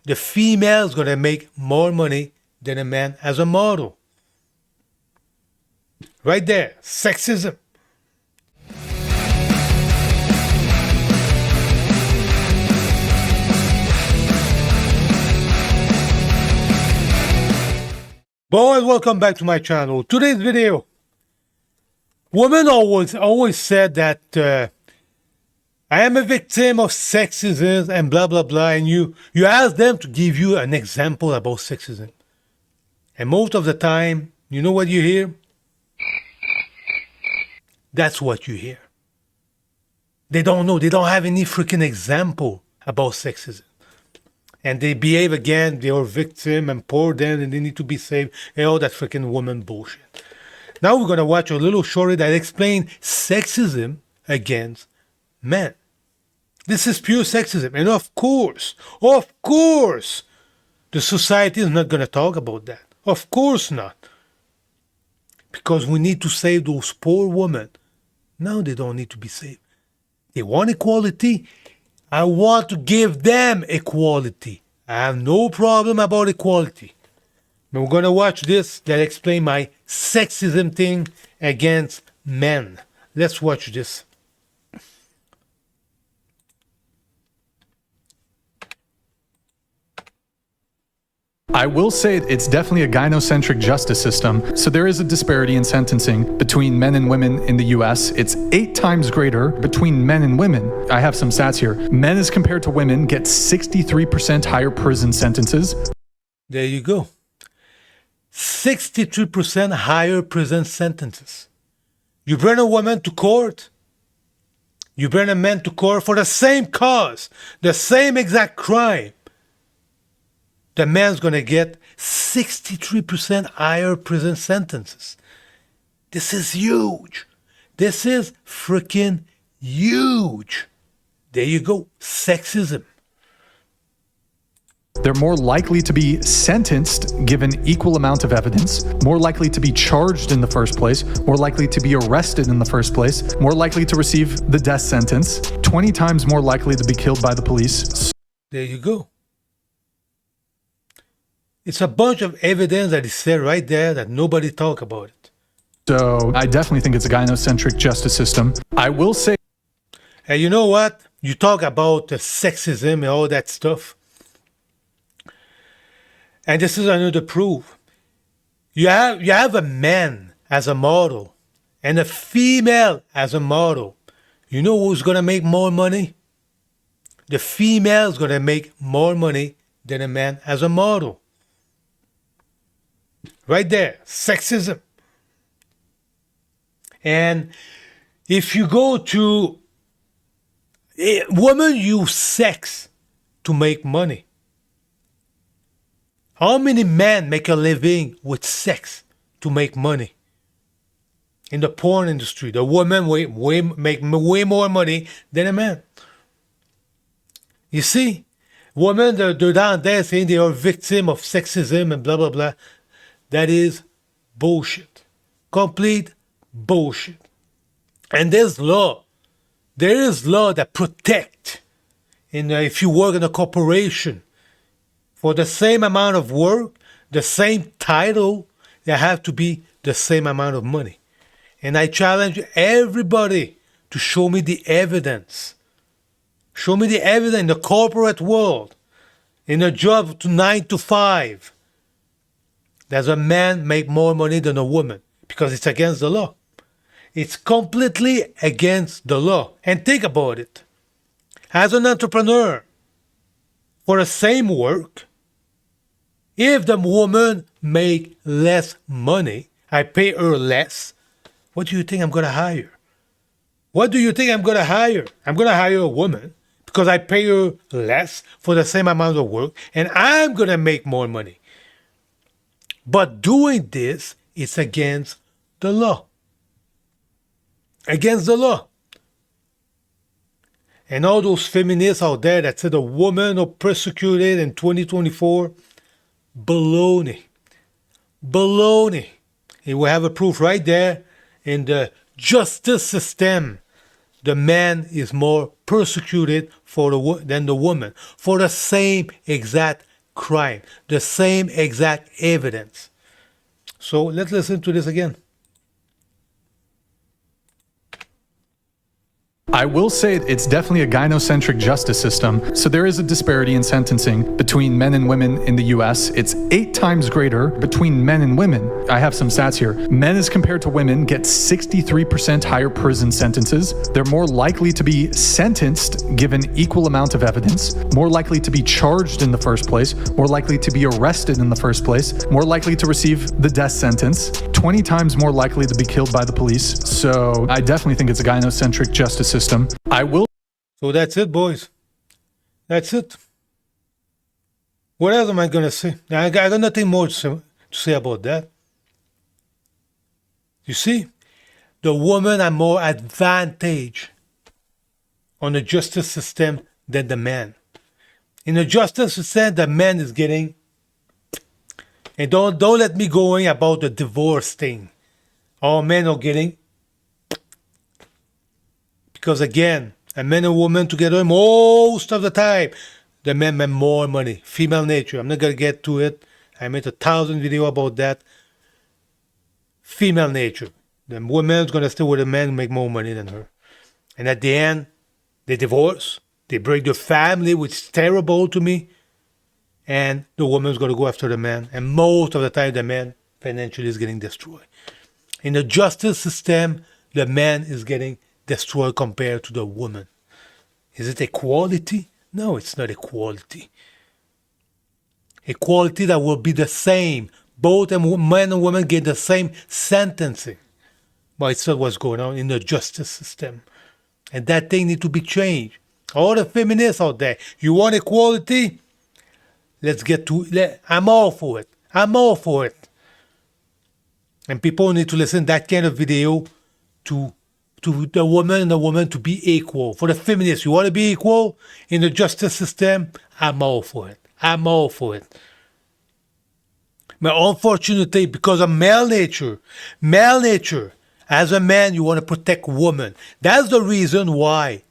the female is going to make more money than a man as a model. Right there, sexism. Boys, welcome back to my channel. Today's video. Women always said that I am a victim of sexism and blah blah blah, and you ask them to give you an example about sexism. And most of the time, you know what you hear? That's what you hear. They don't know. They don't have any freaking example about sexism. And they behave again, they are victim and poor them and they need to be saved and all that freaking woman bullshit. Now we're going to watch a little story that explains sexism against men. This is pure sexism. And of course, the society is not going to talk about that. Of course not. Because we need to save those poor women. No, they don't need to be saved. They want equality. I want to give them equality. I have no problem about equality. But we're going to watch this that explain my sexism thing against men. Let's watch this. I will say it's definitely a gynocentric justice system. So there is a disparity in sentencing between men and women in the US. It's 8 times greater between men and women. I have some stats here. Men as compared to women get 63% higher prison sentences. There you go. 63% higher prison sentences. You bring a woman to court. You bring a man to court for the same cause, the same exact crime. The man's going to get 63% higher prison sentences. This is huge. This is freaking huge. There you go. Sexism. They're more likely to be sentenced given equal amount of evidence, more likely to be charged in the first place, more likely to be arrested in the first place, more likely to receive the death sentence, 20 times more likely to be killed by the police. There you go. It's a bunch of evidence that is said right there that nobody talk about it. So I definitely think it's a gynocentric justice system. I will say... And you know what? You talk about sexism and all that stuff. And this is another proof. You have a man as a model and a female as a model. You know who's going to make more money? The female is going to make more money than a man as a model. Right there, sexism. And if you go to women use sex to make money. How many men make a living with sex to make money? In the porn industry, the women make way more money than a man. You see, women, they're down there saying they are victim of sexism and blah, blah, blah. That is bullshit. Complete bullshit. And there's law. There is law that protect. If you work in a corporation, for the same amount of work, the same title, there have to be the same amount of money. And I challenge everybody to show me the evidence. Show me the evidence in the corporate world, in a job to 9 to 5. Does a man make more money than a woman? Because it's against the law. It's completely against the law. And think about it. As an entrepreneur, for the same work, if the woman make less money, I pay her less, what do you think I'm going to hire? What do you think I'm going to hire? I'm going to hire a woman because I pay her less for the same amount of work and I'm going to make more money. But doing this is against the law. Against the law. And all those feminists out there that said a woman are persecuted in 2024, baloney. Baloney. And we have a proof right there in the justice system. The man is more persecuted than the woman for the same exact crime, the same exact evidence. So let's listen to this again. I will say it's definitely a gynocentric justice system. So there is a disparity in sentencing between men and women in the US. It's 8 times greater between men and women. I have some stats here. Men as compared to women get 63% higher prison sentences. They're more likely to be sentenced given equal amount of evidence, more likely to be charged in the first place, more likely to be arrested in the first place, more likely to receive the death sentence, 20 times more likely to be killed by the police. So I definitely think it's a gynocentric justice system. I will. So that's it, boys. That's it. What else am I going to say? I got nothing more to say about that. You see, the women are more advantage on the justice system than the man. In the justice system, the man is getting, and don't let me go in about the divorce thing. All men are getting, because again, a man and woman together most of the time, the men make more money. Female nature. I'm not gonna get to it. I made 1,000 videos about that. Female nature. The woman's gonna stay with a man and make more money than her. And at the end, they divorce. They break the family, which is terrible to me. And the woman's gonna go after the man. And most of the time, the man financially is getting destroyed. In the justice system, the man is getting destroyed compared to the woman. Is it equality? No, it's not equality. Equality that will be the same. Both men and women get the same sentencing. But it's not what's going on in the justice system. And that thing needs to be changed. All the feminists out there, you want equality? Let's get to. I'm all for it. I'm all for it. And people need to listen to that kind of video to the woman and the woman to be equal. For the feminists, you want to be equal in the justice system? I'm all for it. I'm all for it. But unfortunately, because of male nature, as a man, you want to protect women. That's the reason why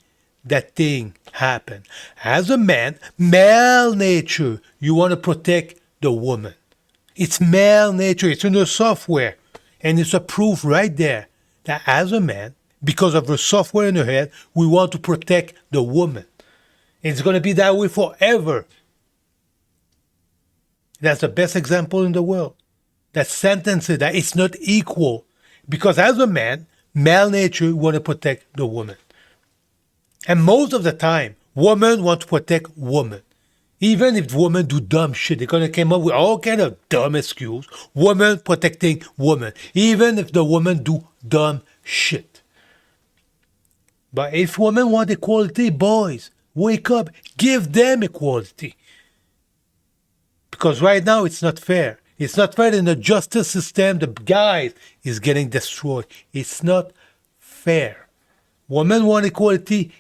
that thing happened. As a man, male nature, you want to protect the woman. It's male nature. It's in the software. And it's a proof right there that as a man, because of the software in her head, we want to protect the woman. It's going to be that way forever. That's the best example in the world. That sentences that it's not equal. Because as a man, male nature want to protect the woman. And most of the time, women want to protect women. Even if women do dumb shit, they're going to come up with all kind of dumb excuse. Women protecting women. Even if the woman do dumb shit. But if women want equality, boys, wake up. Give them equality. Because right now, it's not fair. It's not fair in the justice system. The guys is getting destroyed. It's not fair. Women want equality.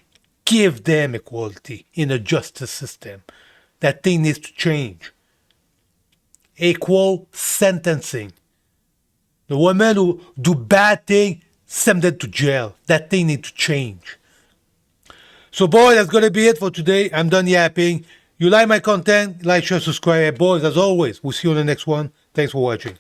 Give them equality in the justice system. That thing needs to change. Equal sentencing. The women who do bad things, send them to jail. That thing needs to change. So, boy, that's going to be it for today. I'm done yapping. You like my content? Like, share, subscribe. Boys, as always, we'll see you on the next one. Thanks for watching.